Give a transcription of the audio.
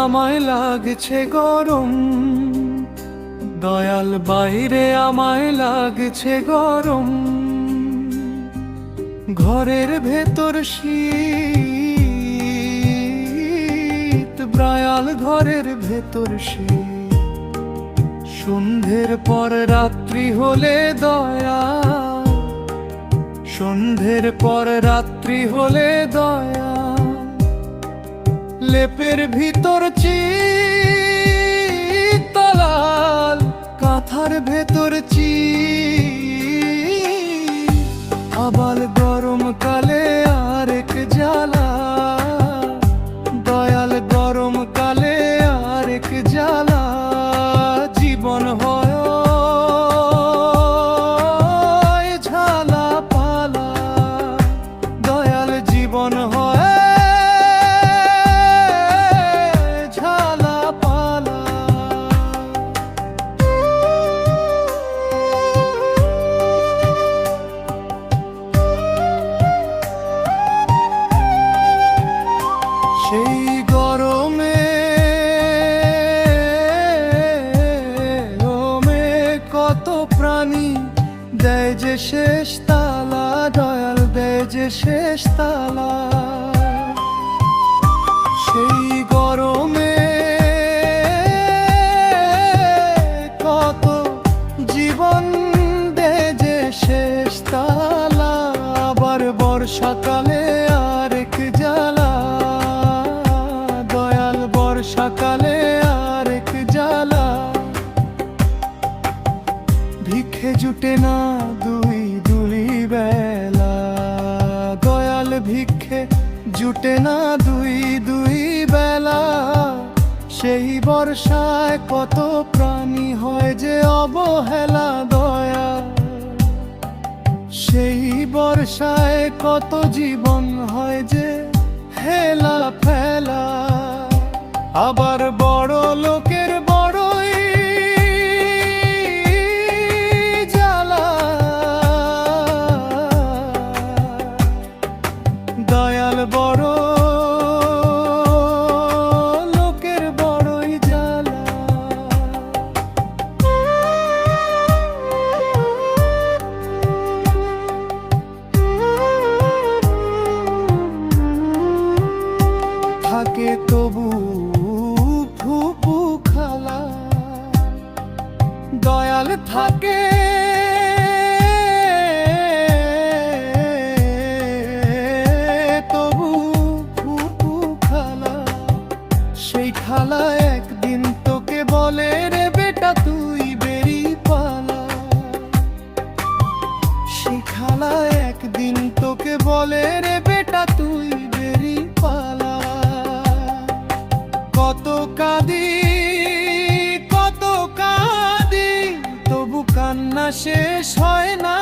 আমায় লাগছে গরম, দয়াল বাইরে আমায় লাগছে গরম। ঘরের ভেতর শীত, দয়াল ঘরের ভেতর শীত। সন্ধ্যের পর রাত্রি হলে দয়া, সন্ধ্যের পর রাত্রি হলে দয়া। লেপের ভিতর চিতলাল, কাঁথার ভেতর আবার গরমকালে আরেক জ্বালা, দয়াল গরমকালে আরেক জ্বালা। জীবন হয় ঝালা পালা, দয়াল জীবন হয় ঝালা পালা। সেই গরমে কত প্রাণী দেয় যে শেষ তালা, দয়াল দেয় যে শেষ তালা। সেই গরমে কত জীবন দেয় যে শেষ তালা। আবার বর্ষাকালে আরেক জ্বালা, দয়াল বর্ষাকালে আরেক জ্বালা। ভিক্ষে জুটে না দুই দুই বেলা, দয়াল ভিক্ষে জুটে না দুই দুই বেলা। সেই বর্ষায় কত প্রাণী হয় যে অবহেলা, দয়া সেই বর্ষায় কত জীবন হয় যে হেলা ফেলা। আবার বড় লোকের বড়ই জ্বালা, দয়াল বড় লোকের বড়ই জ্বালা। থাকে তবু ফুপু খালা, দয়াল থাকে তবু ফুপু খালা। সেই খালা একদিন তোকে বলে রে বেটা তুই বেরি পালা। সেই খালা একদিন তোকে বলে রে বেটা তুই বেরি পালা। কত কাঁদি কত কাঁদি তবু কান্না শেষ হয় না,